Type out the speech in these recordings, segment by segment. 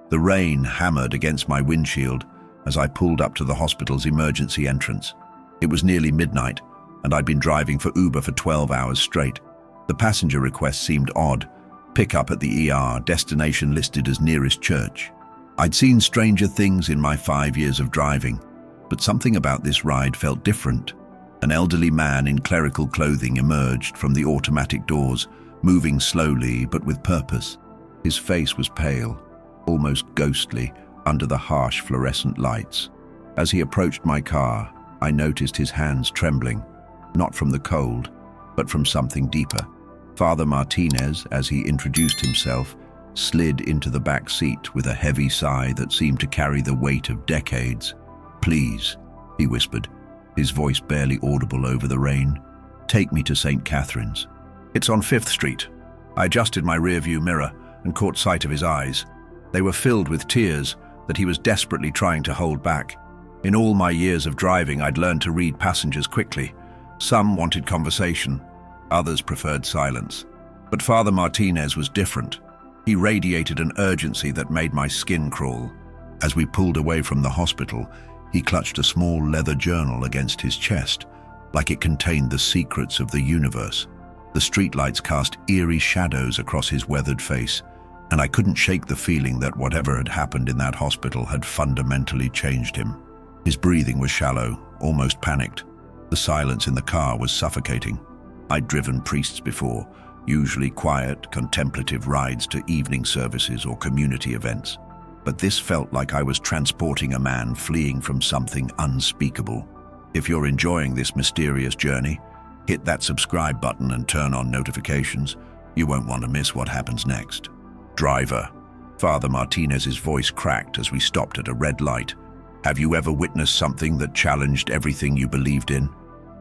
The rain hammered against my windshield as I pulled up to the hospital's emergency entrance. It was nearly midnight, and I'd been driving for Uber for 12 hours straight. The passenger request seemed odd. Pick up at the ER, destination listed as nearest church. I'd seen stranger things in my 5 years of driving, but something about this ride felt different. An elderly man in clerical clothing emerged from the automatic doors, moving slowly but with purpose. His face was pale, almost ghostly, under the harsh fluorescent lights. As he approached my car, I noticed his hands trembling, not from the cold, but from something deeper. Father Martinez, as he introduced himself, slid into the back seat with a heavy sigh that seemed to carry the weight of decades. "Please," he whispered, his voice barely audible over the rain, "take me to St. Catherine's. It's on 5th Street. I adjusted my rearview mirror and caught sight of his eyes. They were filled with tears that he was desperately trying to hold back. In all my years of driving, I'd learned to read passengers quickly. Some wanted conversation, others preferred silence. But Father Martinez was different. He radiated an urgency that made my skin crawl. As we pulled away from the hospital, he clutched a small leather journal against his chest, like it contained the secrets of the universe. The streetlights cast eerie shadows across his weathered face, and I couldn't shake the feeling that whatever had happened in that hospital had fundamentally changed him. His breathing was shallow, almost panicked. The silence in the car was suffocating. I'd driven priests before, usually quiet, contemplative rides to evening services or community events. But this felt like I was transporting a man fleeing from something unspeakable. If you're enjoying this mysterious journey, hit that subscribe button and turn on notifications. You won't want to miss what happens next. "Driver," Father Martinez's voice cracked as we stopped at a red light. "Have you ever witnessed something that challenged everything you believed in?"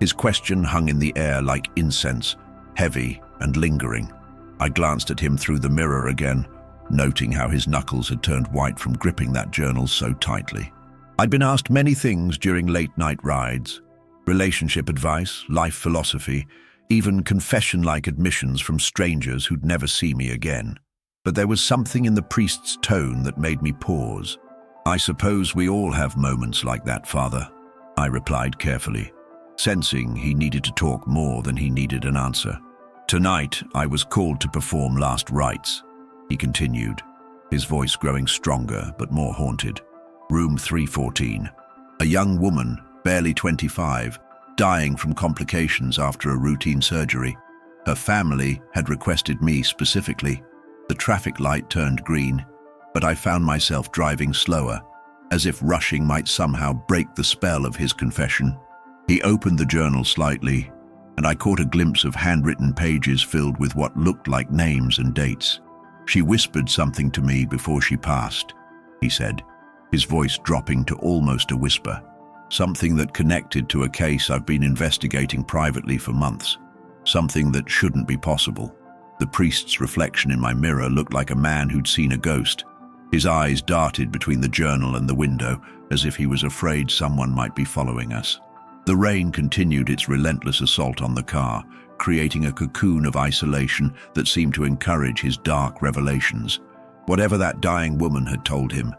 His question hung in the air like incense, heavy and lingering. I glanced at him through the mirror again, noting how his knuckles had turned white from gripping that journal so tightly. I'd been asked many things during late-night rides: relationship advice, life philosophy, even confession-like admissions from strangers who'd never see me again. But there was something in the priest's tone that made me pause. "I suppose we all have moments like that, Father," I replied carefully, sensing he needed to talk more than he needed an answer. "Tonight, I was called to perform last rites," he continued, his voice growing stronger but more haunted. "Room 314. A young woman, barely 25, dying from complications after a routine surgery. Her family had requested me specifically. The traffic light turned green, but I found myself driving slower, as if rushing might somehow break the spell of his confession." He opened the journal slightly, and I caught a glimpse of handwritten pages filled with what looked like names and dates. "She whispered something to me before she passed," he said, his voice dropping to almost a whisper. "Something that connected to a case I've been investigating privately for months. Something that shouldn't be possible." The priest's reflection in my mirror looked like a man who'd seen a ghost. His eyes darted between the journal and the window, as if he was afraid someone might be following us. The rain continued its relentless assault on the car, creating a cocoon of isolation that seemed to encourage his dark revelations. Whatever that dying woman had told him,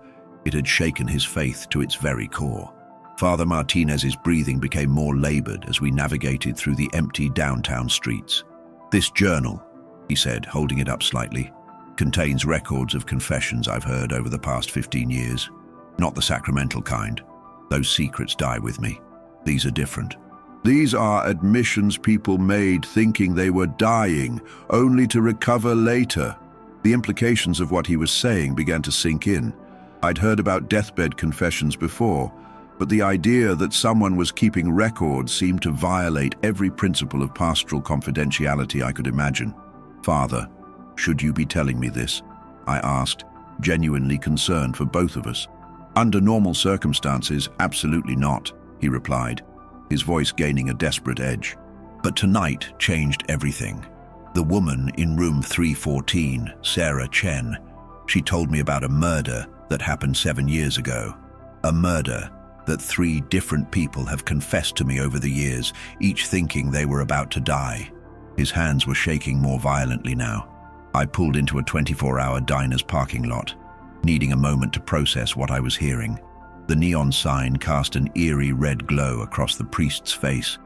it had shaken his faith to its very core. Father Martinez's breathing became more labored as we navigated through the empty downtown streets. "This journal," he said, holding it up slightly, "contains records of confessions I've heard over the past 15 years. Not the sacramental kind. Those secrets die with me. These are different. These are admissions people made thinking they were dying, only to recover later." The implications of what he was saying began to sink in. I'd heard about deathbed confessions before, but the idea that someone was keeping records seemed to violate every principle of pastoral confidentiality I could imagine. "Father, should you be telling me this?" I asked, genuinely concerned for both of us. "Under normal circumstances, absolutely not," he replied, his voice gaining a desperate edge. But tonight changed everything. The woman in room 314, Sarah Chen, she told me about a murder that happened 7 years ago. A murder that 3 different people have confessed to me over the years, each thinking they were about to die. His hands were shaking more violently now. I pulled into a 24-hour diner's parking lot. needing a moment to process what I was hearing. The neon sign cast an eerie red glow across the priest's face,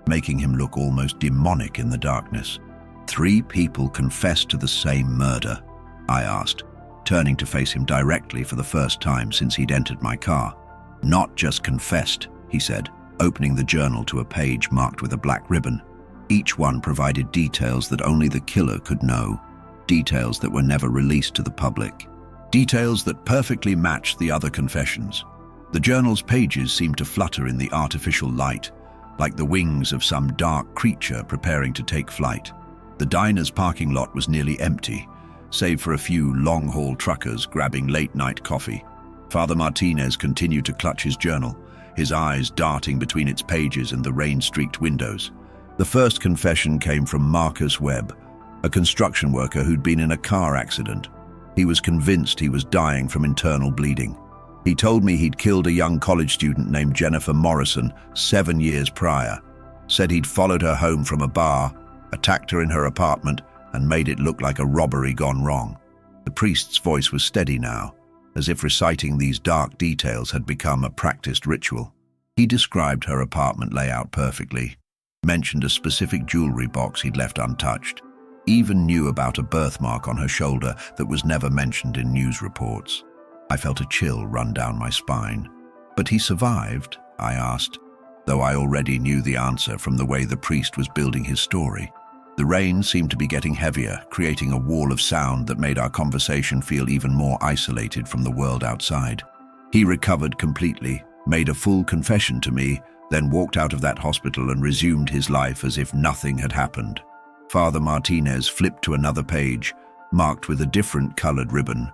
making him look almost demonic in the darkness. 3 people confessed to the same murder, I asked, turning to face him directly for the first time since he'd entered my car. Not just confessed, he said, opening the journal to a page marked with a black ribbon. Each one provided details that only the killer could know, details that were never released to the public, details that perfectly matched the other confessions. The journal's pages seemed to flutter in the artificial light, like the wings of some dark creature preparing to take flight. The diner's parking lot was nearly empty, save for a few long-haul truckers grabbing late-night coffee. Father Martinez continued to clutch his journal, his eyes darting between its pages and the rain-streaked windows. The first confession came from Marcus Webb, a construction worker who'd been in a car accident. He was convinced he was dying from internal bleeding. He told me he'd killed a young college student named Jennifer Morrison 7 years prior, said he'd followed her home from a bar, attacked her in her apartment, and made it look like a robbery gone wrong. The priest's voice was steady now, as if reciting these dark details had become a practiced ritual. He described her apartment layout perfectly, mentioned a specific jewelry box he'd left untouched, even knew about a birthmark on her shoulder that was never mentioned in news reports. I felt a chill run down my spine. But he survived, I asked, though I already knew the answer from the way the priest was building his story. The rain seemed to be getting heavier, creating a wall of sound that made our conversation feel even more isolated from the world outside. He recovered completely, made a full confession to me, then walked out of that hospital and resumed his life as if nothing had happened. Father Martinez flipped to another page, marked with a different colored ribbon.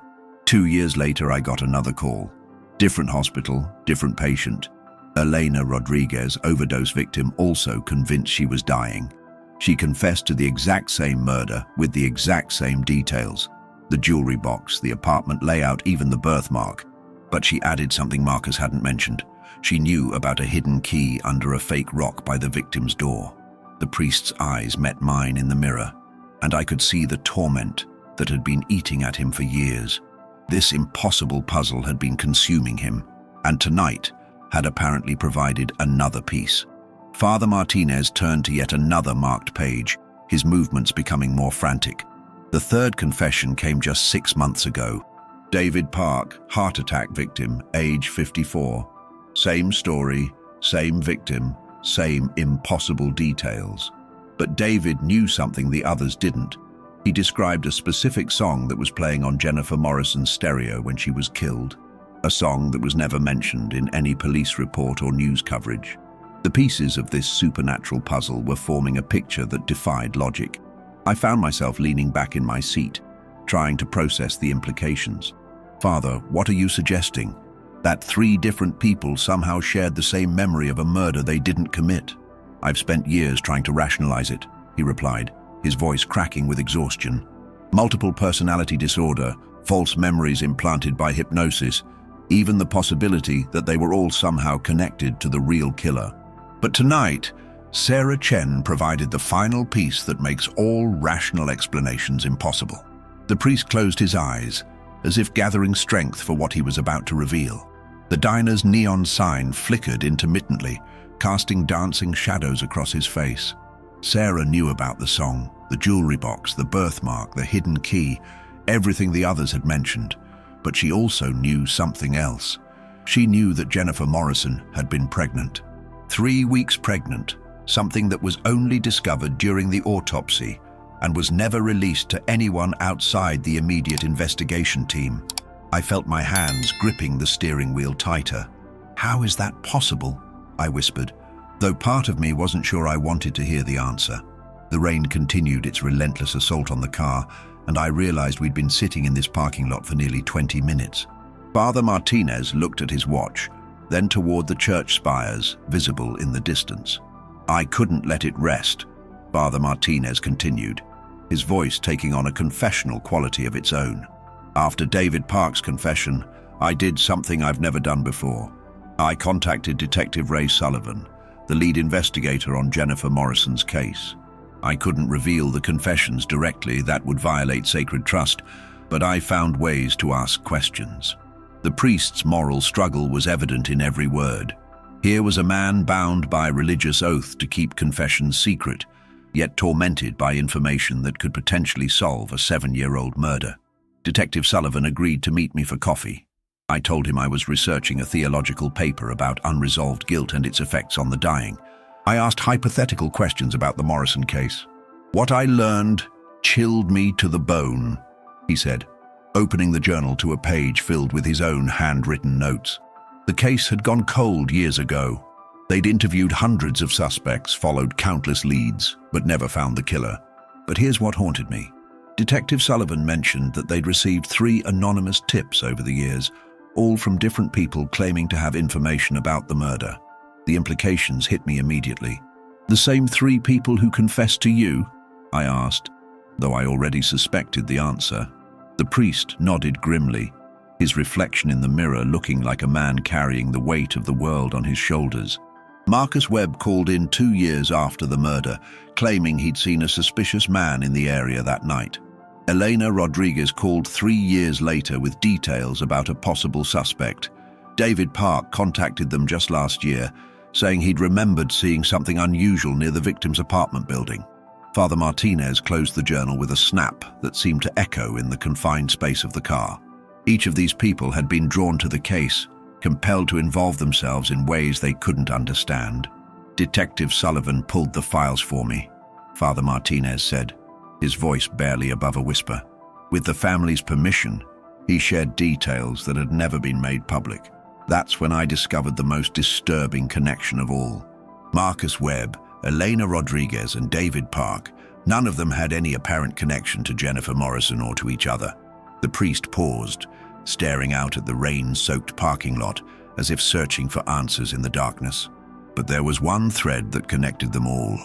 2 years later, I got another call. Different hospital, different patient. Elena Rodriguez, overdose victim, also convinced she was dying. She confessed to the exact same murder with the exact same details. The jewelry box, the apartment layout, even the birthmark. But she added something Marcus hadn't mentioned. She knew about a hidden key under a fake rock by the victim's door. The priest's eyes met mine in the mirror, and I could see the torment that had been eating at him for years. This impossible puzzle had been consuming him, and tonight had apparently provided another piece. Father Martinez turned to yet another marked page, his movements becoming more frantic. The third confession came just 6 months ago. David Park, heart attack victim, age 54. Same story, same victim, same impossible details. But David knew something the others didn't. He described a specific song that was playing on Jennifer Morrison's stereo when she was killed, a song that was never mentioned in any police report or news coverage. The pieces of this supernatural puzzle were forming a picture that defied logic. I found myself leaning back in my seat, trying to process the implications. Father, what are you suggesting? That 3 different people somehow shared the same memory of a murder they didn't commit? I've spent years trying to rationalize it, he replied, his voice cracking with exhaustion. Multiple personality disorder, false memories implanted by hypnosis, even the possibility that they were all somehow connected to the real killer. But tonight, Sarah Chen provided the final piece that makes all rational explanations impossible. The priest closed his eyes, as if gathering strength for what he was about to reveal. The diner's neon sign flickered intermittently, casting dancing shadows across his face. Sarah knew about the song, the jewelry box, the birthmark, the hidden key, everything the others had mentioned. But she also knew something else. She knew that Jennifer Morrison had been pregnant. 3 weeks pregnant, something that was only discovered during the autopsy and was never released to anyone outside the immediate investigation team. I felt my hands gripping the steering wheel tighter. How is that possible? I whispered, though part of me wasn't sure I wanted to hear the answer. The rain continued its relentless assault on the car, and I realized we'd been sitting in this parking lot for nearly 20 minutes. Father Martinez looked at his watch, then toward the church spires visible in the distance. I couldn't let it rest, Father Martinez continued, his voice taking on a confessional quality of its own. After David Park's confession, I did something I've never done before. I contacted Detective Ray Sullivan, the lead investigator on Jennifer Morrison's case. I couldn't reveal the confessions directly, that would violate sacred trust, but I found ways to ask questions. The priest's moral struggle was evident in every word. Here was a man bound by religious oath to keep confessions secret, yet tormented by information that could potentially solve a 7-year-old murder. Detective Sullivan agreed to meet me for coffee. I told him I was researching a theological paper about unresolved guilt and its effects on the dying. I asked hypothetical questions about the Morrison case. "What I learned chilled me to the bone," he said, opening the journal to a page filled with his own handwritten notes. The case had gone cold years ago. They'd interviewed hundreds of suspects, followed countless leads, but never found the killer. But here's what haunted me. Detective Sullivan mentioned that they'd received 3 anonymous tips over the years, all from different people claiming to have information about the murder. The implications hit me immediately. "The same 3 people who confessed to you?" I asked, though I already suspected the answer. The priest nodded grimly, his reflection in the mirror looking like a man carrying the weight of the world on his shoulders. Marcus Webb called in 2 years after the murder, claiming he'd seen a suspicious man in the area that night. Elena Rodriguez called 3 years later with details about a possible suspect. David Park contacted them just last year, saying he'd remembered seeing something unusual near the victim's apartment building. Father Martinez closed the journal with a snap that seemed to echo in the confined space of the car. Each of these people had been drawn to the case, compelled to involve themselves in ways they couldn't understand. Detective Sullivan pulled the files for me, Father Martinez said, his voice barely above a whisper. With the family's permission, he shared details that had never been made public. That's when I discovered the most disturbing connection of all. Marcus Webb, Elena Rodriguez, and David Park, none of them had any apparent connection to Jennifer Morrison or to each other. The priest paused, staring out at the rain-soaked parking lot, as if searching for answers in the darkness. But there was one thread that connected them all.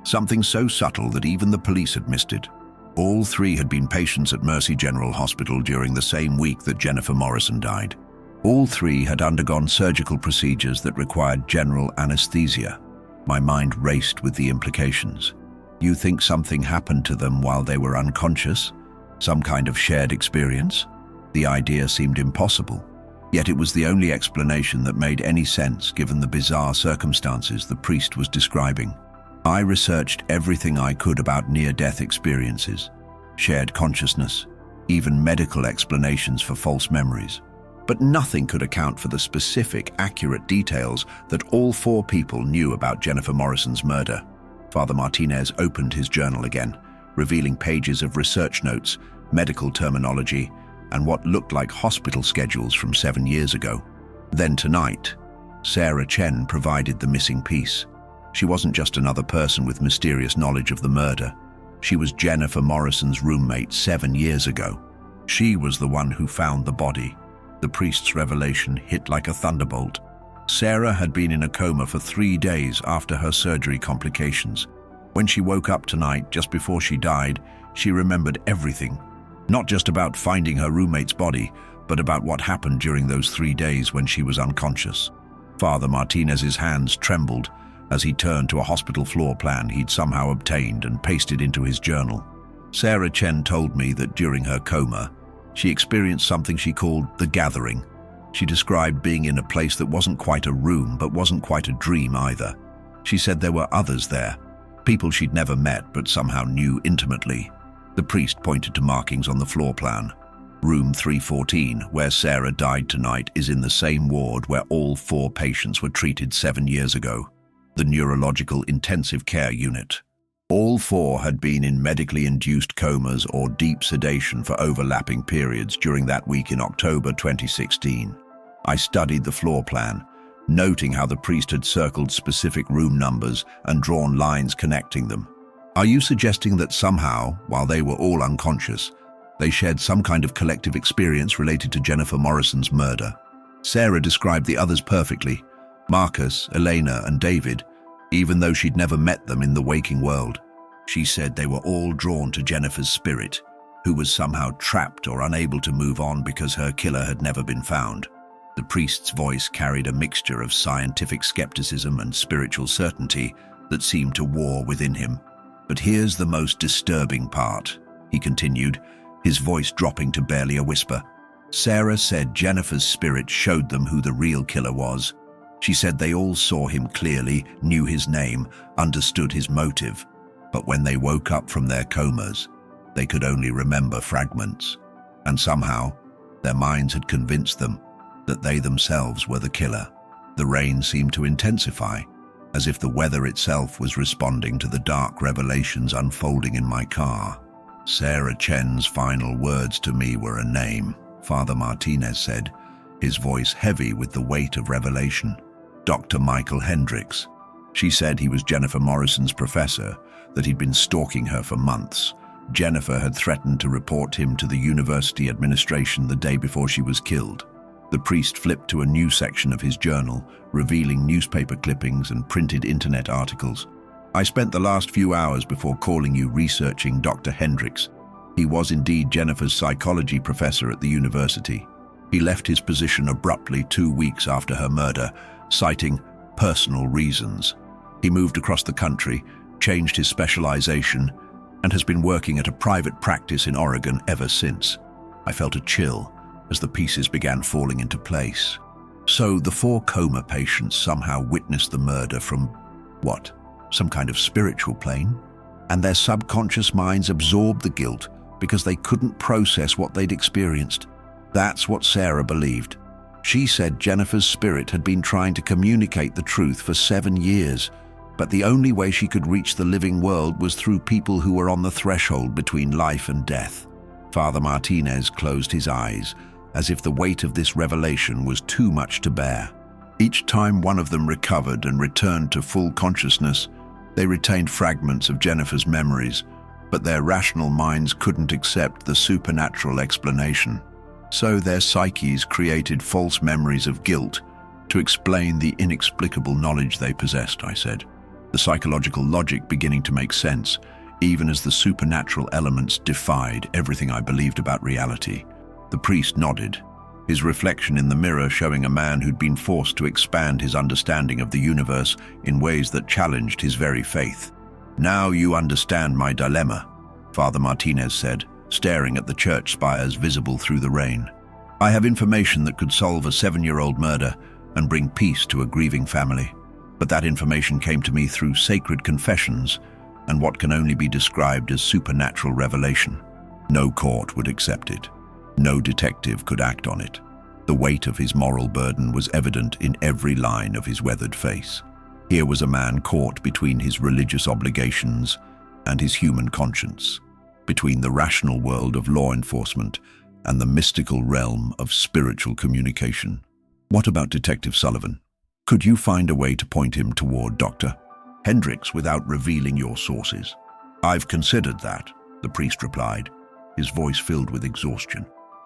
Something so subtle that even the police had missed it. All 3 had been patients at Mercy General Hospital during the same week that Jennifer Morrison died. All 3 had undergone surgical procedures that required general anesthesia. My mind raced with the implications. You think something happened to them while they were unconscious? Some kind of shared experience? The idea seemed impossible. Yet it was the only explanation that made any sense given the bizarre circumstances the priest was describing. I researched everything I could about near-death experiences, shared consciousness, even medical explanations for false memories. But nothing could account for the specific, accurate details that all 4 people knew about Jennifer Morrison's murder. Father Martinez opened his journal again, revealing pages of research notes, medical terminology, and what looked like hospital schedules from 7 years ago. Then tonight, Sarah Chen provided the missing piece. She wasn't just another person with mysterious knowledge of the murder. She was Jennifer Morrison's roommate 7 years ago. She was the one who found the body. The priest's revelation hit like a thunderbolt. Sarah had been in a coma for 3 days after her surgery complications. When she woke up tonight, just before she died, she remembered everything. Not just about finding her roommate's body, but about what happened during those 3 days when she was unconscious. Father Martinez's hands trembled as he turned to a hospital floor plan he'd somehow obtained and pasted into his journal. Sarah Chen told me that during her coma, she experienced something she called the gathering. She described being in a place that wasn't quite a room, but wasn't quite a dream either. She said there were others there, people she'd never met but somehow knew intimately. The priest pointed to markings on the floor plan. Room 314, where Sarah died tonight, is in the same ward where all 4 patients were treated 7 years ago, the neurological intensive care unit. All 4 had been in medically induced comas or deep sedation for overlapping periods during that week in October 2016. I studied the floor plan, noting how the priest had circled specific room numbers and drawn lines connecting them. Are you suggesting that somehow, while they were all unconscious, they shared some kind of collective experience related to Jennifer Morrison's murder? Sarah described the others perfectly, Marcus, Elena, and David, even though she'd never met them in the waking world. She said they were all drawn to Jennifer's spirit, who was somehow trapped or unable to move on because her killer had never been found. The priest's voice carried a mixture of scientific skepticism and spiritual certainty that seemed to war within him. But here's the most disturbing part, he continued, his voice dropping to barely a whisper. Sarah said Jennifer's spirit showed them who the real killer was. She said they all saw him clearly, knew his name, understood his motive. But when they woke up from their comas, they could only remember fragments. And somehow, their minds had convinced them that they themselves were the killer. The rain seemed to intensify, as if the weather itself was responding to the dark revelations unfolding in my car. Sarah Chen's final words to me were a name, Father Martinez said, his voice heavy with the weight of revelation. Dr. Michael Hendricks. She said he was Jennifer Morrison's professor, that he'd been stalking her for months. Jennifer had threatened to report him to the university administration the day before she was killed. The priest flipped to a new section of his journal, revealing newspaper clippings and printed internet articles. I spent the last few hours before calling you researching Dr. Hendricks. He was indeed Jennifer's psychology professor at the university. He left his position abruptly 2 weeks after her murder, citing personal reasons. He moved across the country, changed his specialization, and has been working at a private practice in Oregon ever since. I felt a chill as the pieces began falling into place. So the 4 coma patients somehow witnessed the murder from, what, some kind of spiritual plane? And their subconscious minds absorbed the guilt because they couldn't process what they'd experienced. That's what Sarah believed. She said Jennifer's spirit had been trying to communicate the truth for 7 years, but the only way she could reach the living world was through people who were on the threshold between life and death. Father Martinez closed his eyes, as if the weight of this revelation was too much to bear. Each time one of them recovered and returned to full consciousness, they retained fragments of Jennifer's memories, but their rational minds couldn't accept the supernatural explanation. So their psyches created false memories of guilt to explain the inexplicable knowledge they possessed, I said. The psychological logic beginning to make sense, even as the supernatural elements defied everything I believed about reality. The priest nodded, his reflection in the mirror showing a man who'd been forced to expand his understanding of the universe in ways that challenged his very faith. "Now you understand my dilemma," Father Martinez said, staring at the church spires visible through the rain. "I have information that could solve a 7-year-old murder and bring peace to a grieving family. But that information came to me through sacred confessions and what can only be described as supernatural revelation. No court would accept it. No detective could act on it. The weight of his moral burden was evident in every line of his weathered face. Here was a man caught between his religious obligations and his human conscience, between the rational world of law enforcement and the mystical realm of spiritual communication. What about Detective Sullivan? Could you find a way to point him toward Dr. Hendricks without revealing your sources?" "I've considered that," the priest replied, his voice filled with exhaustion.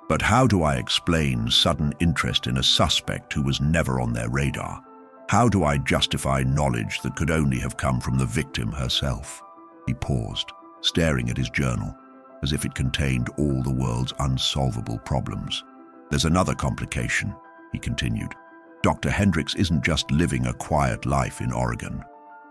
"But how do I explain sudden interest in a suspect who was never on their radar? How do I justify knowledge that could only have come from the victim herself?" He paused, staring at his journal, as if it contained all the world's unsolvable problems. "There's another complication," he continued. "Dr. Hendricks isn't just living a quiet life in Oregon.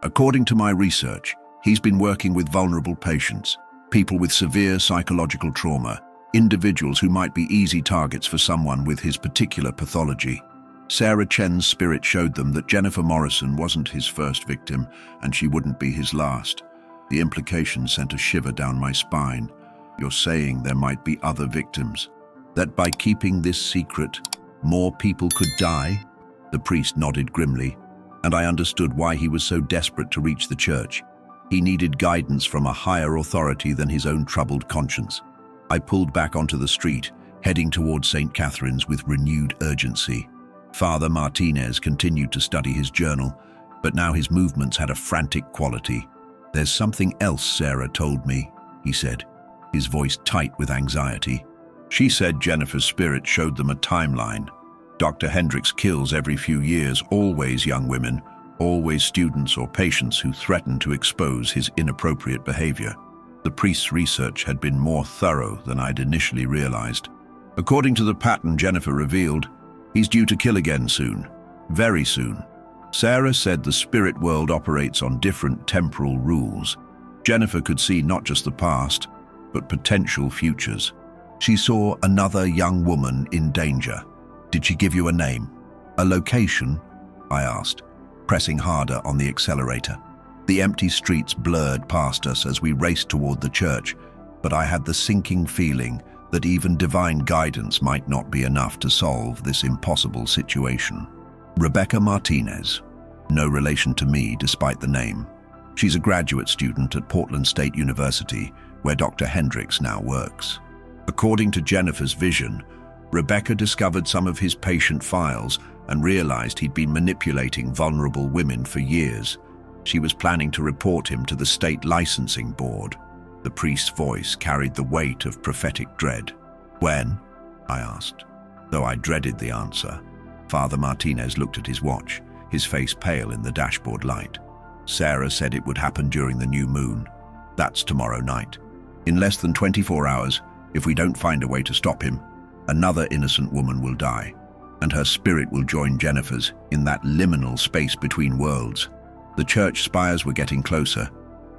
According to my research, he's been working with vulnerable patients, people with severe psychological trauma, individuals who might be easy targets for someone with his particular pathology. Sarah Chen's spirit showed them that Jennifer Morrison wasn't his first victim, and she wouldn't be his last. The implication sent a shiver down my spine. You're saying there might be other victims? That by keeping this secret, more people could die?" The priest nodded grimly, and I understood why he was so desperate to reach the church. He needed guidance from a higher authority than his own troubled conscience. I pulled back onto the street, heading toward St. Catherine's with renewed urgency. Father Martinez continued to study his journal, but now his movements had a frantic quality. "There's something else Sarah told me," he said, his voice tight with anxiety. "She said Jennifer's spirit showed them a timeline. Dr. Hendricks kills every few years, always young women, always students or patients who threaten to expose his inappropriate behavior." The priest's research had been more thorough than I'd initially realized. "According to the pattern Jennifer revealed, he's due to kill again soon. Very soon." Sarah said the spirit world operates on different temporal rules. Jennifer could see not just the past, but potential futures. She saw another young woman in danger. Did she give you a name? A location? I asked, pressing harder on the accelerator. The empty streets blurred past us as we raced toward the church, but I had the sinking feeling that even divine guidance might not be enough to solve this impossible situation. Rebecca Martinez. No relation to me despite the name. She's a graduate student at Portland State University, where Dr. Hendricks now works. According to Jennifer's vision, Rebecca discovered some of his patient files and realized he'd been manipulating vulnerable women for years. She was planning to report him to the state licensing board. The priest's voice carried the weight of prophetic dread. When? I asked. Though I dreaded the answer, Father Martinez looked at his watch, his face pale in the dashboard light. Sarah said it would happen during the new moon. That's tomorrow night. In less than 24 hours, if we don't find a way to stop him, another innocent woman will die, and her spirit will join Jennifer's in that liminal space between worlds. The church spires were getting closer,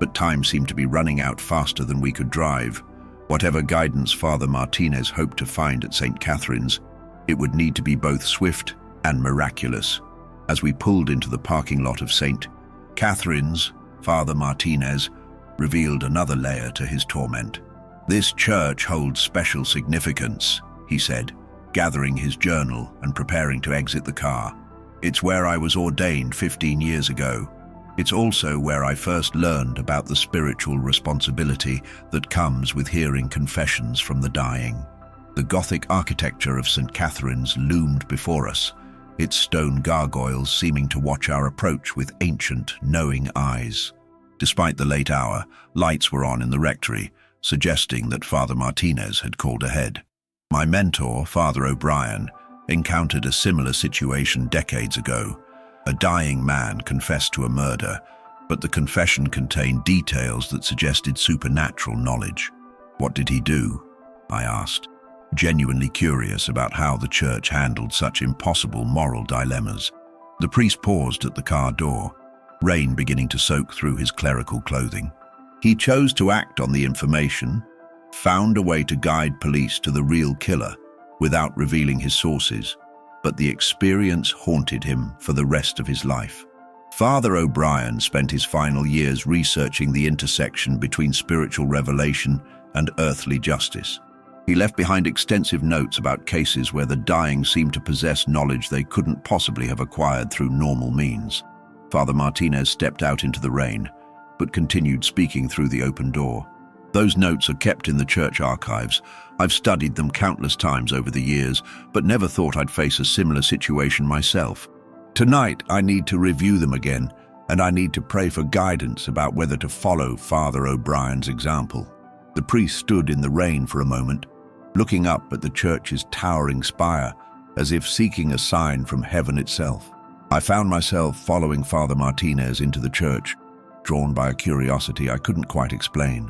but time seemed to be running out faster than we could drive. Whatever guidance Father Martinez hoped to find at St. Catherine's, it would need to be both swift and miraculous. As we pulled into the parking lot of St. Catherine's, Father Martinez revealed another layer to his torment. This church holds special significance, he said, gathering his journal and preparing to exit the car. It's where I was ordained 15 years ago. It's also where I first learned about the spiritual responsibility that comes with hearing confessions from the dying. The Gothic architecture of St. Catherine's loomed before us, its stone gargoyles seeming to watch our approach with ancient, knowing eyes. Despite the late hour, lights were on in the rectory, suggesting that Father Martinez had called ahead. My mentor, Father O'Brien, encountered a similar situation decades ago. A dying man confessed to a murder, but the confession contained details that suggested supernatural knowledge. What did he do? I asked, genuinely curious about how the church handled such impossible moral dilemmas. The priest paused at the car door, rain beginning to soak through his clerical clothing. He chose to act on the information, found a way to guide police to the real killer without revealing his sources, but the experience haunted him for the rest of his life. Father O'Brien spent his final years researching the intersection between spiritual revelation and earthly justice. He left behind extensive notes about cases where the dying seemed to possess knowledge they couldn't possibly have acquired through normal means. Father Martinez stepped out into the rain, but continued speaking through the open door. Those notes are kept in the church archives. I've studied them countless times over the years, but never thought I'd face a similar situation myself. Tonight, I need to review them again, and I need to pray for guidance about whether to follow Father O'Brien's example. The priest stood in the rain for a moment, looking up at the church's towering spire, as if seeking a sign from heaven itself. I found myself following Father Martinez into the church, drawn by a curiosity I couldn't quite explain.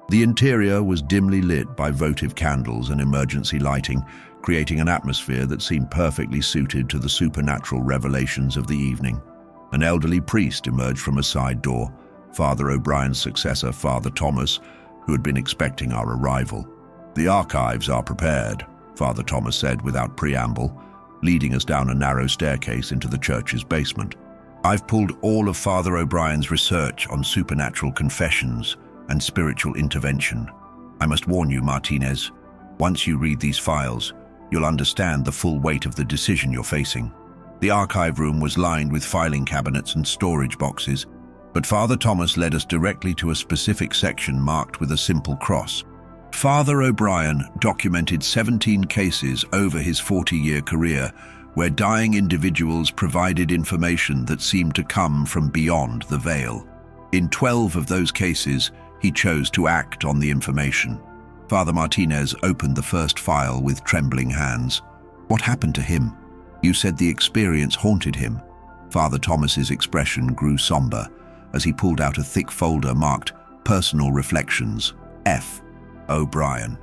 The interior was dimly lit by votive candles and emergency lighting, creating an atmosphere that seemed perfectly suited to the supernatural revelations of the evening. An elderly priest emerged from a side door, Father O'Brien's successor, Father Thomas, who had been expecting our arrival. "The archives are prepared," Father Thomas said without preamble, leading us down a narrow staircase into the church's basement. "I've pulled all of Father O'Brien's research on supernatural confessions and spiritual intervention. I must warn you, Martinez, once you read these files, you'll understand the full weight of the decision you're facing." The archive room was lined with filing cabinets and storage boxes, but Father Thomas led us directly to a specific section marked with a simple cross. Father O'Brien documented 17 cases over his 40-year career where dying individuals provided information that seemed to come from beyond the veil. In 12 of those cases, he chose to act on the information. Father Martinez opened the first file with trembling hands. "What happened to him? You said the experience haunted him." Father Thomas's expression grew somber as he pulled out a thick folder marked Personal Reflections, F. O'Brien.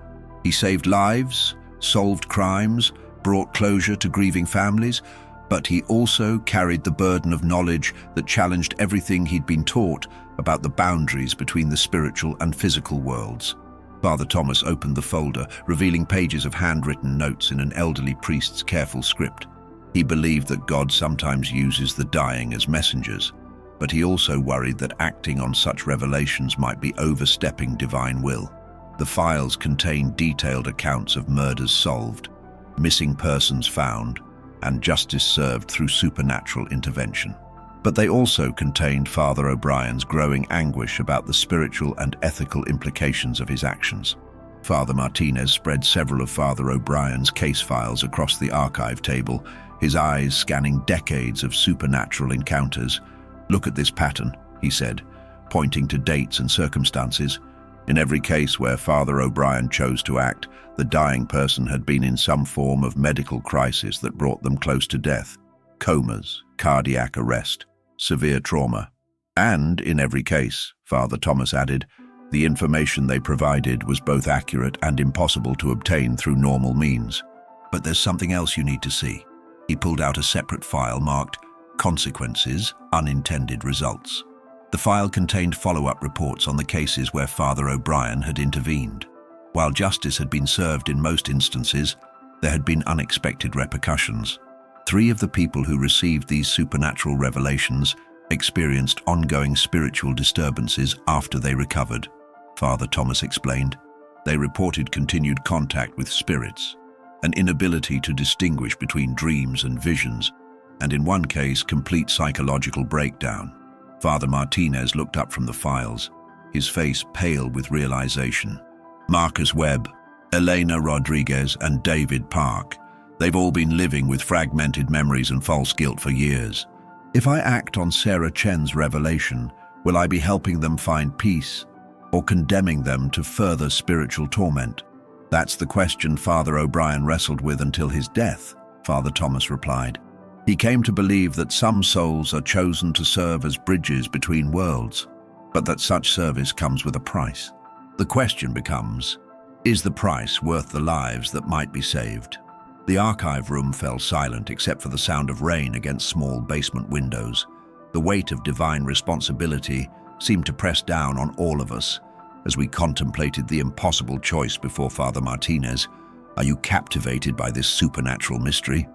He saved lives, solved crimes, brought closure to grieving families, but he also carried the burden of knowledge that challenged everything he'd been taught about the boundaries between the spiritual and physical worlds. Father Thomas opened the folder, revealing pages of handwritten notes in an elderly priest's careful script. He believed that God sometimes uses the dying as messengers, but he also worried that acting on such revelations might be overstepping divine will. The files contained detailed accounts of murders solved, missing persons found, and justice served through supernatural intervention. But they also contained Father O'Brien's growing anguish about the spiritual and ethical implications of his actions. Father Martinez spread several of Father O'Brien's case files across the archive table, his eyes scanning decades of supernatural encounters. "Look at this pattern," he said, pointing to dates and circumstances. In every case where Father O'Brien chose to act, the dying person had been in some form of medical crisis that brought them close to death. Comas, cardiac arrest, severe trauma. And in every case, Father Thomas added, the information they provided was both accurate and impossible to obtain through normal means. But there's something else you need to see. He pulled out a separate file marked Consequences, Unintended Results. The file contained follow-up reports on the cases where Father O'Brien had intervened. While justice had been served in most instances, there had been unexpected repercussions. 3 of the people who received these supernatural revelations experienced ongoing spiritual disturbances after they recovered. Father Thomas explained, they reported continued contact with spirits, an inability to distinguish between dreams and visions, and in one case, complete psychological breakdown. Father Martinez looked up from the files, his face pale with realization. Marcus Webb, Elena Rodriguez, and David Park. They've all been living with fragmented memories and false guilt for years. If I act on Sarah Chen's revelation, will I be helping them find peace or condemning them to further spiritual torment? That's the question Father O'Brien wrestled with until his death, Father Thomas replied. He came to believe that some souls are chosen to serve as bridges between worlds, but that such service comes with a price. The question becomes, is the price worth the lives that might be saved? The archive room fell silent except for the sound of rain against small basement windows. The weight of divine responsibility seemed to press down on all of us as we contemplated the impossible choice before Father Martinez. Are you captivated by this supernatural mystery?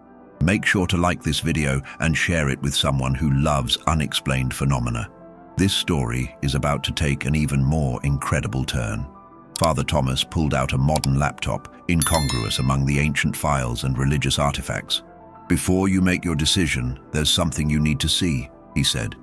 Make sure to like this video and share it with someone who loves unexplained phenomena. This story is about to take an even more incredible turn. Father Thomas pulled out a modern laptop, incongruous among the ancient files and religious artifacts. Before you make your decision, there's something you need to see, he said,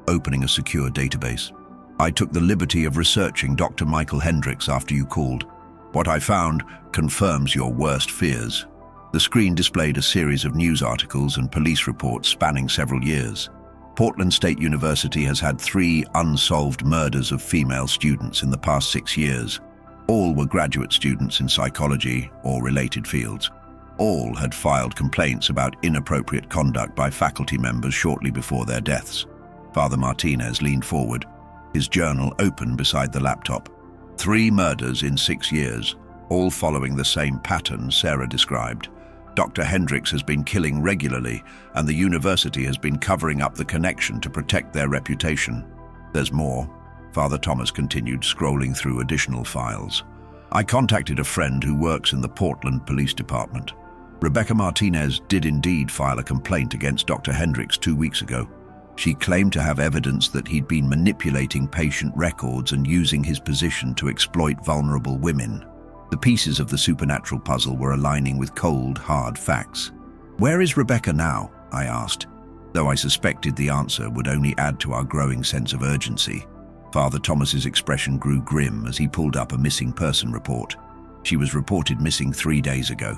opening a secure database. I took the liberty of researching Dr. Michael Hendricks after you called. What I found confirms your worst fears. The screen displayed a series of news articles and police reports spanning several years. Portland State University has had 3 unsolved murders of female students in the past 6 years. All were graduate students in psychology or related fields. All had filed complaints about inappropriate conduct by faculty members shortly before their deaths. Father Martinez leaned forward, his journal open beside the laptop. 3 murders in 6 years, all following the same pattern Sarah described. Dr. Hendricks has been killing regularly, and the university has been covering up the connection to protect their reputation. There's more. Father Thomas continued, scrolling through additional files. I contacted a friend who works in the Portland Police Department. Rebecca Martinez did indeed file a complaint against Dr. Hendricks 2 weeks ago. She claimed to have evidence that he'd been manipulating patient records and using his position to exploit vulnerable women. The pieces of the supernatural puzzle were aligning with cold, hard facts. Where is Rebecca now? I asked, though I suspected the answer would only add to our growing sense of urgency. Father Thomas's expression grew grim as he pulled up a missing person report. She was reported missing 3 days ago.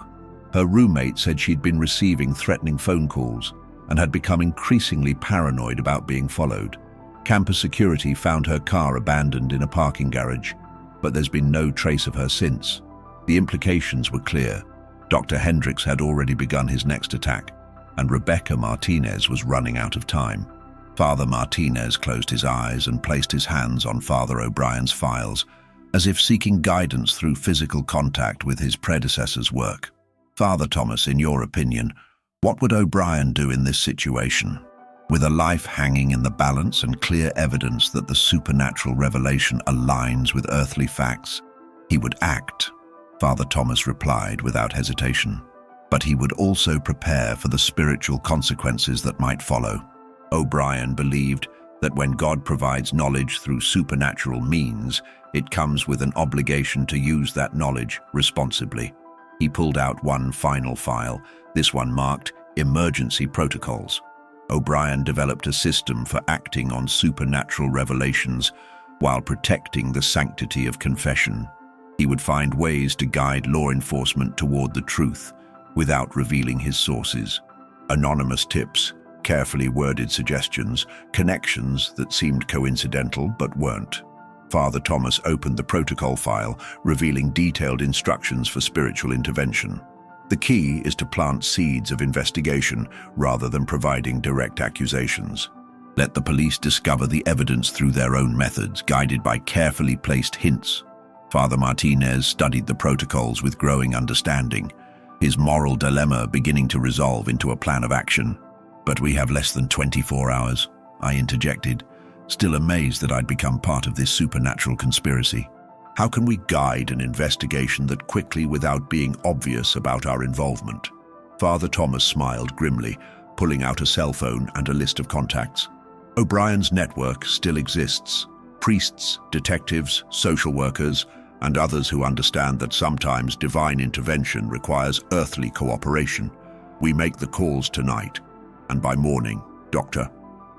Her roommate said she'd been receiving threatening phone calls and had become increasingly paranoid about being followed. Campus security found her car abandoned in a parking garage, but there's been no trace of her since. The implications were clear. Dr. Hendricks had already begun his next attack, and Rebecca Martinez was running out of time. Father Martinez closed his eyes and placed his hands on Father O'Brien's files, as if seeking guidance through physical contact with his predecessor's work. Father Thomas, in your opinion, what would O'Brien do in this situation? With a life hanging in the balance and clear evidence that the supernatural revelation aligns with earthly facts, He would act, Father Thomas replied without hesitation, but he would also prepare for the spiritual consequences that might follow. O'Brien believed that when God provides knowledge through supernatural means, it comes with an obligation to use that knowledge responsibly. He pulled out one final file, this one marked Emergency Protocols. O'Brien developed a system for acting on supernatural revelations while protecting the sanctity of confession. He would find ways to guide law enforcement toward the truth without revealing his sources. Anonymous tips, carefully worded suggestions, connections that seemed coincidental but weren't. Father Thomas opened the protocol file, revealing detailed instructions for spiritual intervention. The key is to plant seeds of investigation rather than providing direct accusations. Let the police discover the evidence through their own methods, guided by carefully placed hints. Father Martinez studied the protocols with growing understanding, his moral dilemma beginning to resolve into a plan of action. "But we have less than 24 hours, I interjected, still amazed that I'd become part of this supernatural conspiracy. How can we guide an investigation that quickly without being obvious about our involvement? Father Thomas smiled grimly, pulling out a cell phone and a list of contacts. O'Brien's network still exists. Priests, detectives, social workers, and others who understand that sometimes divine intervention requires earthly cooperation. We make the calls tonight, and by morning, Dr.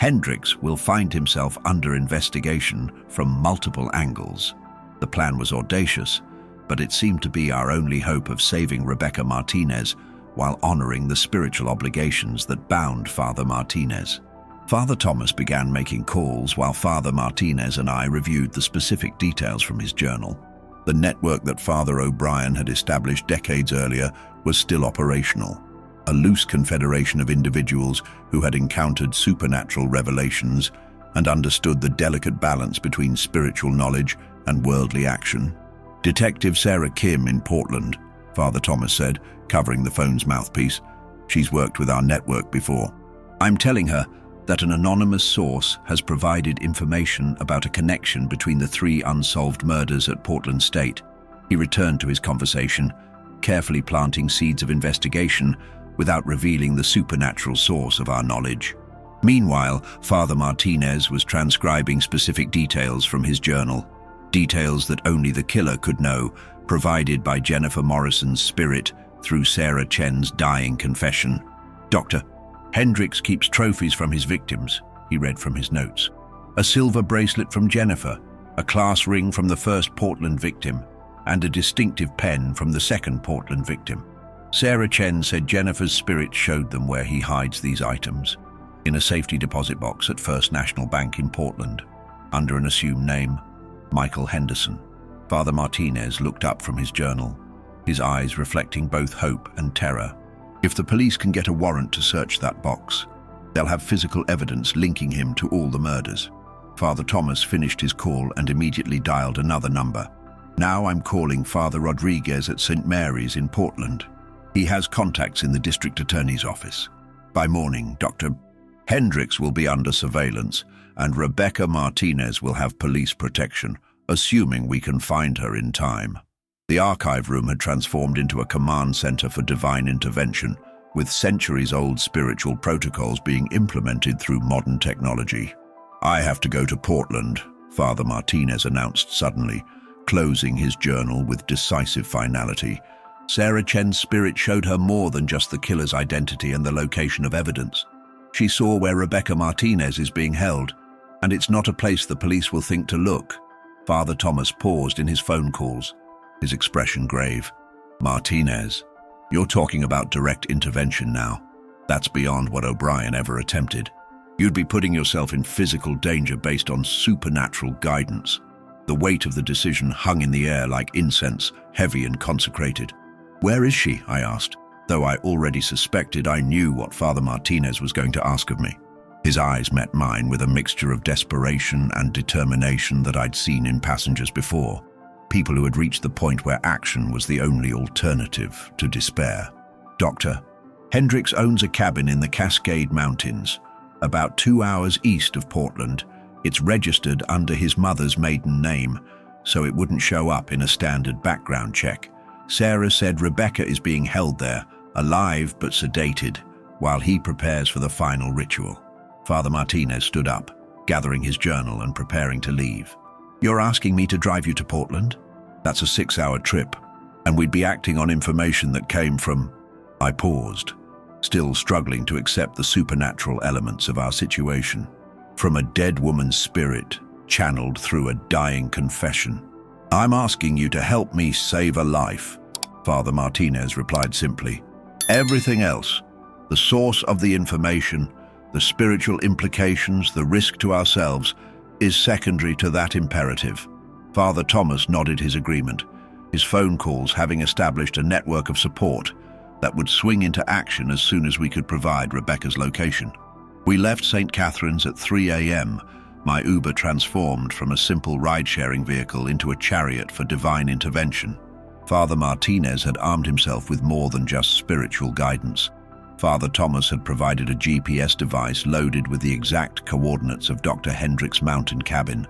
Hendricks will find himself under investigation from multiple angles. The plan was audacious, but it seemed to be our only hope of saving Rebecca Martinez while honoring the spiritual obligations that bound Father Martinez. Father Thomas began making calls while Father Martinez and I reviewed the specific details from his journal. The network that Father O'Brien had established decades earlier was still operational, a loose confederation of individuals who had encountered supernatural revelations and understood the delicate balance between spiritual knowledge and worldly action. Detective Sarah Kim in Portland, Father Thomas said, covering the phone's mouthpiece. She's worked with our network before. I'm telling her that an anonymous source has provided information about a connection between the 3 unsolved murders at Portland State. He returned to his conversation, carefully planting seeds of investigation without revealing the supernatural source of our knowledge. Meanwhile, Father Martinez was transcribing specific details from his journal, details that only the killer could know, provided by Jennifer Morrison's spirit through Sarah Chen's dying confession. Dr. Hendricks keeps trophies from his victims, he read from his notes. A silver bracelet from Jennifer, a class ring from the first Portland victim, and a distinctive pen from the second Portland victim. Sarah Chen said Jennifer's spirit showed them where he hides these items, in a safety deposit box at First National Bank in Portland, under an assumed name, Michael Henderson. Father Martinez looked up from his journal, his eyes reflecting both hope and terror. If the police can get a warrant to search that box, they'll have physical evidence linking him to all the murders. Father Thomas finished his call and immediately dialed another number. Now I'm calling Father Rodriguez at St. Mary's in Portland. He has contacts in the district attorney's office. By morning, Dr. Hendricks will be under surveillance, and Rebecca Martinez will have police protection, assuming we can find her in time. The archive room had transformed into a command center for divine intervention, with centuries-old spiritual protocols being implemented through modern technology. I have to go to Portland, Father Martinez announced suddenly, closing his journal with decisive finality. Sarah Chen's spirit showed her more than just the killer's identity and the location of evidence. She saw where Rebecca Martinez is being held, and it's not a place the police will think to look. Father Thomas paused in his phone calls, his expression grave. Martinez, you're talking about direct intervention now. That's beyond what O'Brien ever attempted. You'd be putting yourself in physical danger based on supernatural guidance. The weight of the decision hung in the air like incense, heavy and consecrated. Where is she? I asked, though I already suspected I knew what Father Martinez was going to ask of me. His eyes met mine with a mixture of desperation and determination that I'd seen in passengers before, people who had reached the point where action was the only alternative to despair. Dr. Hendricks owns a cabin in the Cascade Mountains, about 2 hours east of Portland. It's registered under his mother's maiden name, so it wouldn't show up in a standard background check. Sarah said Rebecca is being held there, alive but sedated, while he prepares for the final ritual. Father Martinez stood up, gathering his journal and preparing to leave. "You're asking me to drive you to Portland? That's a 6-hour trip, and we'd be acting on information that came from..." I paused, still struggling to accept the supernatural elements of our situation. From a dead woman's spirit, channeled through a dying confession. "I'm asking you to help me save a life," Father Martinez replied simply. "Everything else, the source of the information, the spiritual implications, the risk to ourselves, is secondary to that imperative." Father Thomas nodded his agreement, his phone calls having established a network of support that would swing into action as soon as we could provide Rebecca's location. We left St. Catherine's at 3 a.m., my Uber transformed from a simple ride-sharing vehicle into a chariot for divine intervention. Father Martinez had armed himself with more than just spiritual guidance. Father Thomas had provided a GPS device loaded with the exact coordinates of Dr. Hendrick's mountain cabin,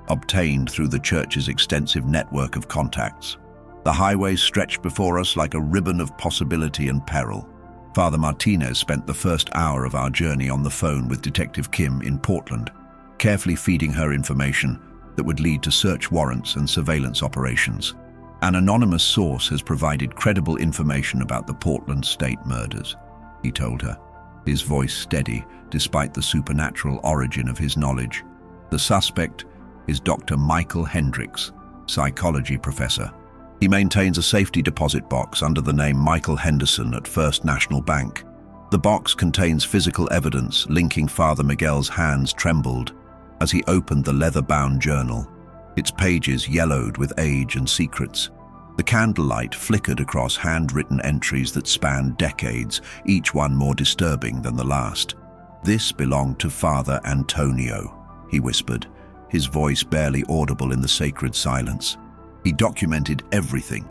obtained through the church's extensive network of contacts. The highway stretched before us like a ribbon of possibility and peril. Father Martinez spent the first hour of our journey on the phone with Detective Kim in Portland, carefully feeding her information that would lead to search warrants and surveillance operations. "An anonymous source has provided credible information about the Portland State murders," he told her, his voice steady despite the supernatural origin of his knowledge. "The suspect is Dr. Michael Hendricks, psychology professor. He maintains a safety deposit box under the name Michael Henderson at First National Bank. The box contains physical evidence linking Father Miguel's hands trembled as he opened the leather-bound journal, its pages yellowed with age and secrets. The candlelight flickered across handwritten entries that spanned decades, each one more disturbing than the last. "This belonged to Father Antonio," he whispered, his voice barely audible in the sacred silence. "He documented everything,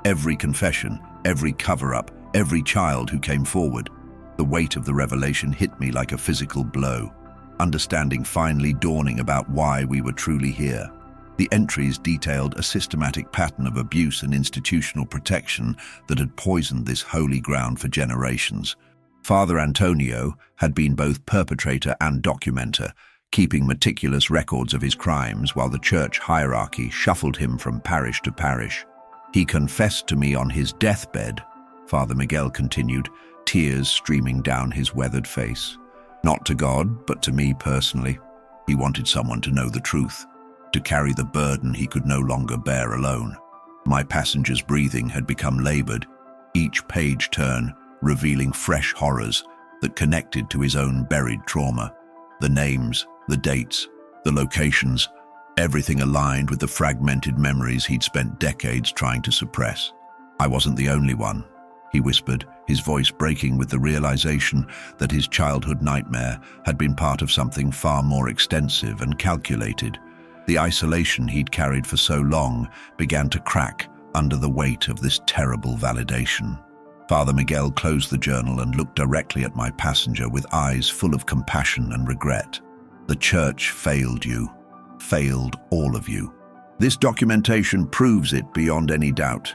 every confession, every cover-up, every child who came forward." The weight of the revelation hit me like a physical blow, understanding finally dawning about why we were truly here. The entries detailed a systematic pattern of abuse and institutional protection that had poisoned this holy ground for generations. Father Antonio had been both perpetrator and documenter, keeping meticulous records of his crimes while the church hierarchy shuffled him from parish to parish. "He confessed to me on his deathbed," Father Miguel continued, tears streaming down his weathered face. "Not to God, but to me personally. He wanted someone to know the truth, to carry the burden he could no longer bear alone. My passenger's breathing had become labored, each page turn revealing fresh horrors that connected to his own buried trauma. The names, the dates, the locations, everything aligned with the fragmented memories he'd spent decades trying to suppress. I wasn't the only one," he whispered, his voice breaking with the realization that his childhood nightmare had been part of something far more extensive and calculated. The isolation he'd carried for so long began to crack under the weight of this terrible validation. Father Miguel closed the journal and looked directly at my passenger with eyes full of compassion and regret. "The church failed you, failed all of you. This documentation proves it beyond any doubt."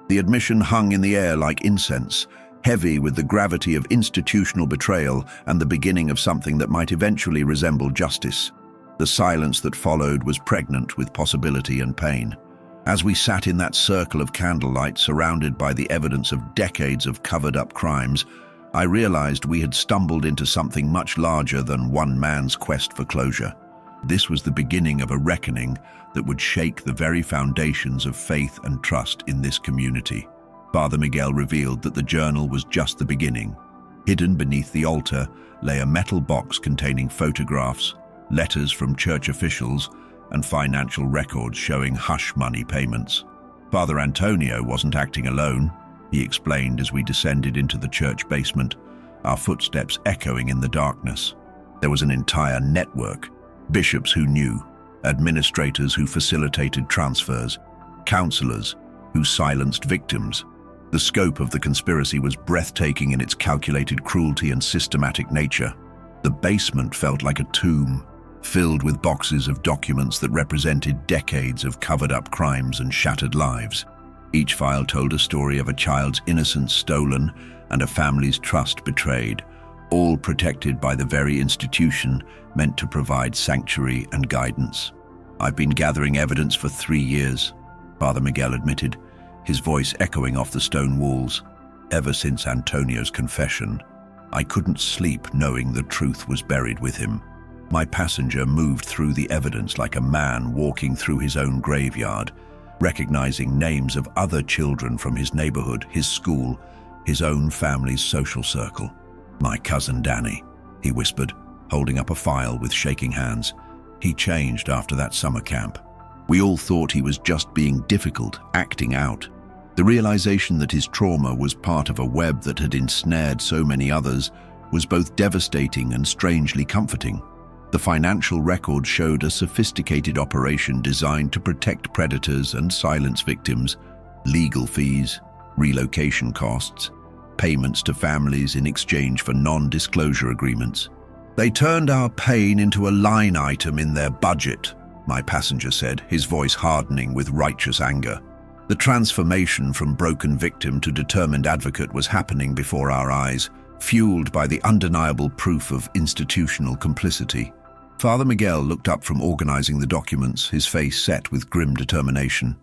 The admission hung in the air like incense, heavy with the gravity of institutional betrayal and the beginning of something that might eventually resemble justice. The silence that followed was pregnant with possibility and pain. As we sat in that circle of candlelight surrounded by the evidence of decades of covered-up crimes, I realized we had stumbled into something much larger than one man's quest for closure. This was the beginning of a reckoning that would shake the very foundations of faith and trust in this community. Father Miguel revealed that the journal was just the beginning. Hidden beneath the altar lay a metal box containing photographs, letters from church officials, and financial records showing hush money payments. Father Antonio wasn't acting alone, he explained as we descended into the church basement, our footsteps echoing in the darkness. There was an entire network, bishops who knew, administrators who facilitated transfers, counselors who silenced victims. The scope of the conspiracy was breathtaking in its calculated cruelty and systematic nature. The basement felt like a tomb, filled with boxes of documents that represented decades of covered-up crimes and shattered lives. Each file told a story of a child's innocence stolen and a family's trust betrayed, all protected by the very institution meant to provide sanctuary and guidance. "I've been gathering evidence for 3 years," Father Miguel admitted, his voice echoing off the stone walls. "Ever since Antonio's confession, I couldn't sleep knowing the truth was buried with him. My passenger moved through the evidence like a man walking through his own graveyard, recognizing names of other children from his neighborhood, his school, his own family's social circle. "My cousin Danny," he whispered, holding up a file with shaking hands. "He changed after that summer camp. We all thought he was just being difficult, acting out. The realization that his trauma was part of a web that had ensnared so many others was both devastating and strangely comforting. The financial record showed a sophisticated operation designed to protect predators and silence victims, legal fees, relocation costs, payments to families in exchange for non-disclosure agreements. They turned our pain into a line item in their budget," my passenger said, his voice hardening with righteous anger. The transformation from broken victim to determined advocate was happening before our eyes, fueled by the undeniable proof of institutional complicity. Father Miguel looked up from organizing the documents, his face set with grim determination.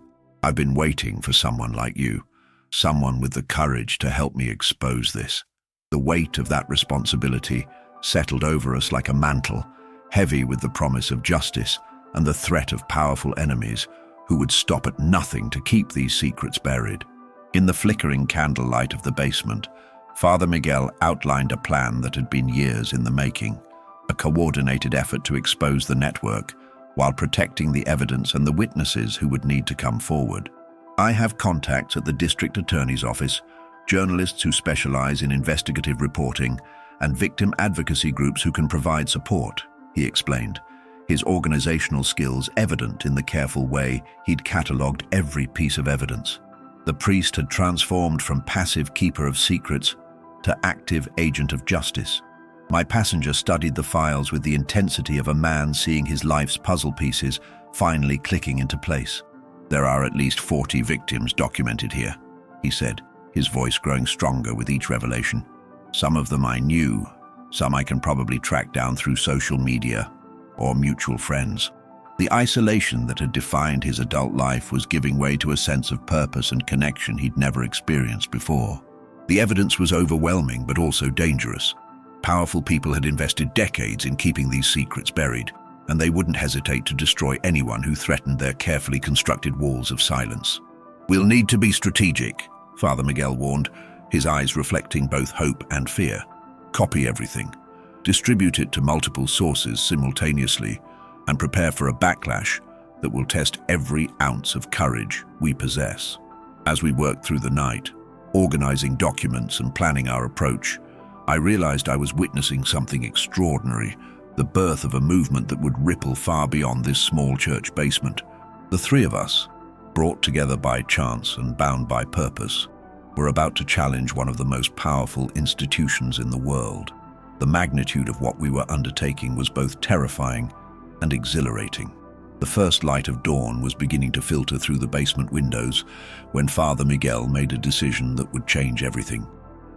"I've been waiting for someone like you, someone with the courage to help me expose this." The weight of that responsibility settled over us like a mantle, heavy with the promise of justice and the threat of powerful enemies who would stop at nothing to keep these secrets buried. In the flickering candlelight of the basement, Father Miguel outlined a plan that had been years in the making, a coordinated effort to expose the network while protecting the evidence and the witnesses who would need to come forward. "I have contacts at the district attorney's office, journalists who specialize in investigative reporting, and victim advocacy groups who can provide support," he explained, his organizational skills evident in the careful way he'd catalogued every piece of evidence. The priest had transformed from passive keeper of secrets to active agent of justice. My passenger studied the files with the intensity of a man seeing his life's puzzle pieces finally clicking into place. "There are at least 40 victims documented here," he said, his voice growing stronger with each revelation. "Some of them I knew, some I can probably track down through social media or mutual friends." The isolation that had defined his adult life was giving way to a sense of purpose and connection he'd never experienced before. The evidence was overwhelming but also dangerous. Powerful people had invested decades in keeping these secrets buried, and they wouldn't hesitate to destroy anyone who threatened their carefully constructed walls of silence. "We'll need to be strategic," Father Miguel warned, his eyes reflecting both hope and fear. "Copy everything, distribute it to multiple sources simultaneously, and prepare for a backlash that will test every ounce of courage we possess." As we worked through the night, organizing documents and planning our approach, I realized I was witnessing something extraordinary, the birth of a movement that would ripple far beyond this small church basement. The three of us, brought together by chance and bound by purpose, were about to challenge one of the most powerful institutions in the world. The magnitude of what we were undertaking was both terrifying and exhilarating. The first light of dawn was beginning to filter through the basement windows when Father Miguel made a decision that would change everything.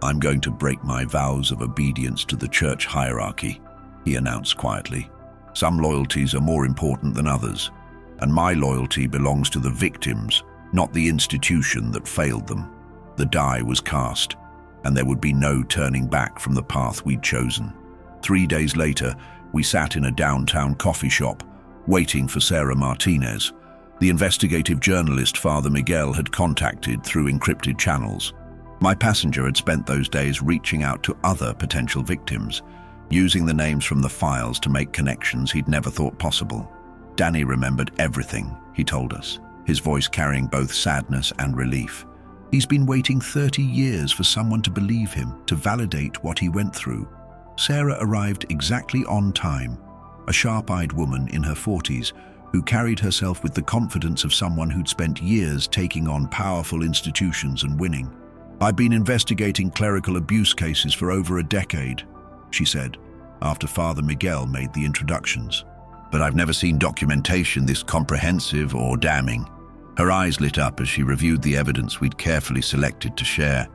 "I'm going to break my vows of obedience to the church hierarchy," he announced quietly. "Some loyalties are more important than others, and my loyalty belongs to the victims, not the institution that failed them." The die was cast, and there would be no turning back from the path we'd chosen. 3 days later, we sat in a downtown coffee shop, waiting for Sarah Martinez, the investigative journalist Father Miguel had contacted through encrypted channels. My passenger had spent those days reaching out to other potential victims, using the names from the files to make connections he'd never thought possible. Danny remembered everything, he told us, his voice carrying both sadness and relief. He's been waiting 30 years for someone to believe him, to validate what he went through. Sarah arrived exactly on time, a sharp-eyed woman in her 40s who carried herself with the confidence of someone who'd spent years taking on powerful institutions and winning. "I've been investigating clerical abuse cases for over a decade," she said, after Father Miguel made the introductions. but I've never seen documentation this comprehensive or damning. Her eyes lit up as she reviewed the evidence we'd carefully selected to share,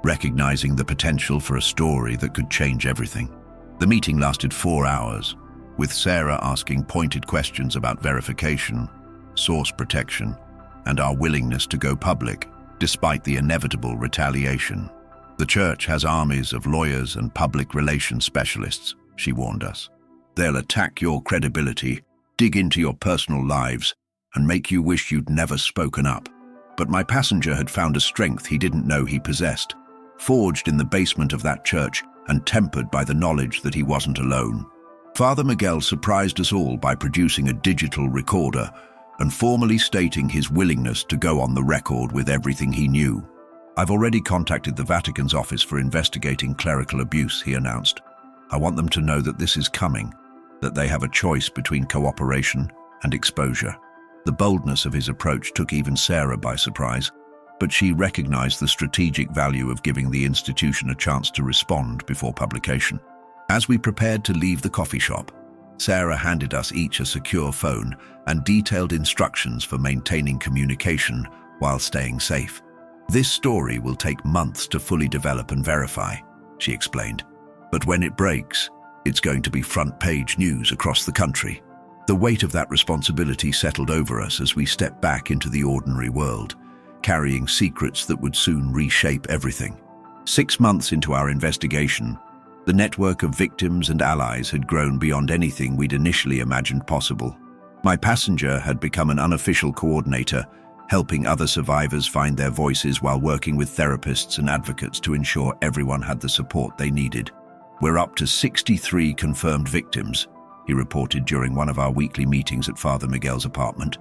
recognizing the potential for a story that could change everything. The meeting lasted 4 hours, with Sarah asking pointed questions about verification, source protection, and our willingness to go public, despite the inevitable retaliation. The church has armies of lawyers and public relations specialists, she warned us. They'll attack your credibility, dig into your personal lives, and make you wish you'd never spoken up. But my passenger had found a strength he didn't know he possessed, forged in the basement of that church and tempered by the knowledge that he wasn't alone. Father Miguel surprised us all by producing a digital recorder and formally stating his willingness to go on the record with everything he knew. I've already contacted the Vatican's office for investigating clerical abuse, he announced. I want them to know that this is coming, that they have a choice between cooperation and exposure. The boldness of his approach took even Sarah by surprise, but she recognized the strategic value of giving the institution a chance to respond before publication. As we prepared to leave the coffee shop, Sarah handed us each a secure phone and detailed instructions for maintaining communication while staying safe. This story will take months to fully develop and verify, she explained. But when it breaks, it's going to be front-page news across the country. The weight of that responsibility settled over us as we stepped back into the ordinary world, carrying secrets that would soon reshape everything. 6 months into our investigation, the network of victims and allies had grown beyond anything we'd initially imagined possible. My passenger had become an unofficial coordinator, helping other survivors find their voices while working with therapists and advocates to ensure everyone had the support they needed. We're up to 63 confirmed victims, he reported during one of our weekly meetings at Father Miguel's apartment,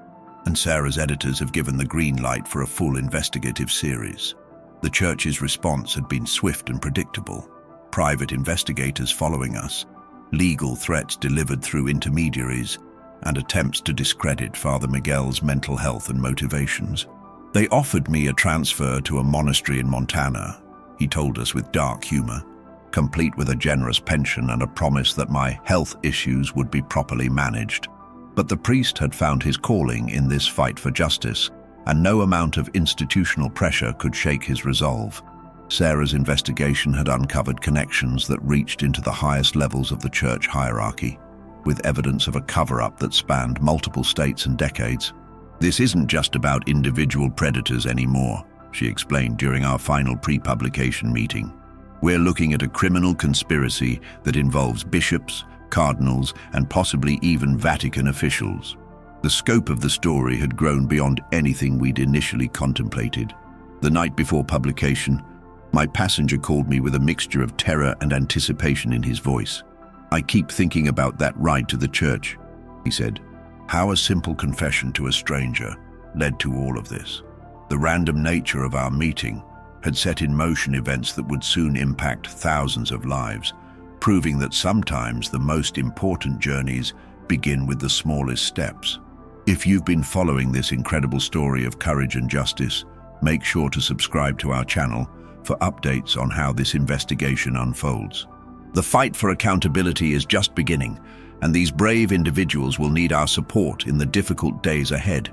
and Sarah's editors have given the green light for a full investigative series. The church's response had been swift and predictable. Private investigators following us, legal threats delivered through intermediaries, and attempts to discredit Father Miguel's mental health and motivations. They offered me a transfer to a monastery in Montana, he told us with dark humor, complete with a generous pension and a promise that my health issues would be properly managed. But the priest had found his calling in this fight for justice, and no amount of institutional pressure could shake his resolve. Sarah's investigation had uncovered connections that reached into the highest levels of the church hierarchy, with evidence of a cover-up that spanned multiple states and decades. This isn't just about individual predators anymore, she explained during our final pre-publication meeting. We're looking at a criminal conspiracy that involves bishops, cardinals, and possibly even Vatican officials. The scope of the story had grown beyond anything we'd initially contemplated. The night before publication, my passenger called me with a mixture of terror and anticipation in his voice. I keep thinking about that ride to the church, he said. How a simple confession to a stranger led to all of this. The random nature of our meeting had set in motion events that would soon impact thousands of lives, proving that sometimes the most important journeys begin with the smallest steps. If you've been following this incredible story of courage and justice, make sure to subscribe to our channel for updates on how this investigation unfolds. The fight for accountability is just beginning, and these brave individuals will need our support in the difficult days ahead.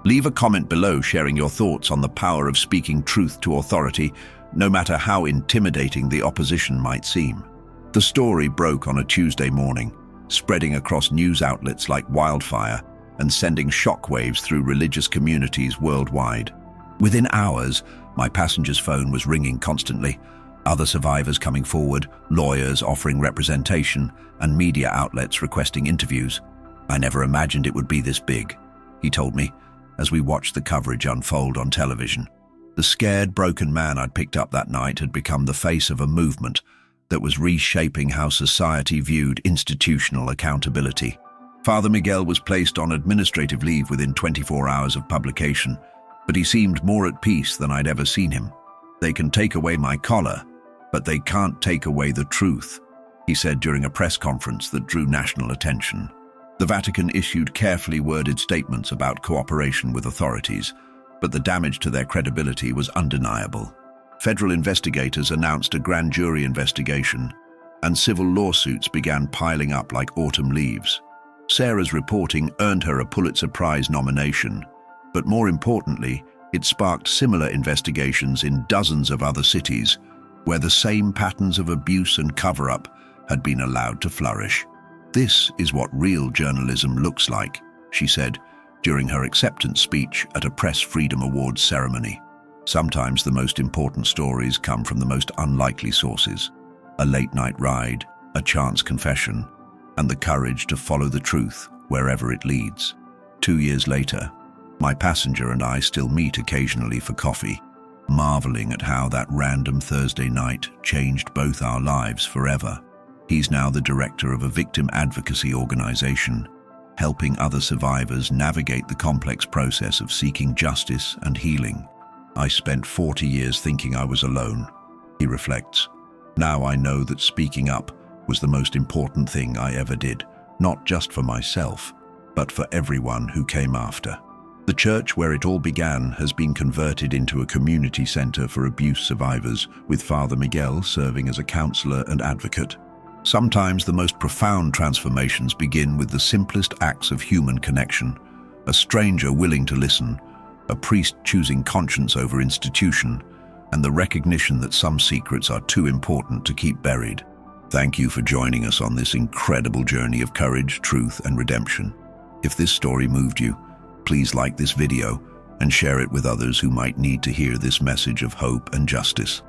Leave a comment below sharing your thoughts on the power of speaking truth to authority, no matter how intimidating the opposition might seem. The story broke on a Tuesday morning, spreading across news outlets like wildfire and sending shockwaves through religious communities worldwide. Within hours, my passenger's phone was ringing constantly, other survivors coming forward, lawyers offering representation, and media outlets requesting interviews. I never imagined it would be this big, he told me, as we watched the coverage unfold on television. The scared, broken man I'd picked up that night had become the face of a movement that was reshaping how society viewed institutional accountability. Father Miguel was placed on administrative leave within 24 hours of publication, but he seemed more at peace than I'd ever seen him. They can take away my collar, but they can't take away the truth, he said during a press conference that drew national attention. The Vatican issued carefully worded statements about cooperation with authorities, but the damage to their credibility was undeniable. Federal investigators announced a grand jury investigation, and civil lawsuits began piling up like autumn leaves. Sarah's reporting earned her a Pulitzer Prize nomination, but more importantly, it sparked similar investigations in dozens of other cities where the same patterns of abuse and cover-up had been allowed to flourish. "This is what real journalism looks like," she said during her acceptance speech at a Press Freedom Awards ceremony. "Sometimes the most important stories come from the most unlikely sources. A late-night ride, a chance confession, and the courage to follow the truth wherever it leads." 2 years later, my passenger and I still meet occasionally for coffee, marveling at how that random Thursday night changed both our lives forever. He's now the director of a victim advocacy organization, helping other survivors navigate the complex process of seeking justice and healing. "I spent 40 years thinking I was alone," he reflects. "Now I know that speaking up was the most important thing I ever did, not just for myself, but for everyone who came after." The church where it all began has been converted into a community center for abuse survivors, with Father Miguel serving as a counselor and advocate. Sometimes the most profound transformations begin with the simplest acts of human connection: a stranger willing to listen, a priest choosing conscience over institution, and the recognition that some secrets are too important to keep buried. Thank you for joining us on this incredible journey of courage, truth, and redemption. If this story moved you, please like this video and share it with others who might need to hear this message of hope and justice.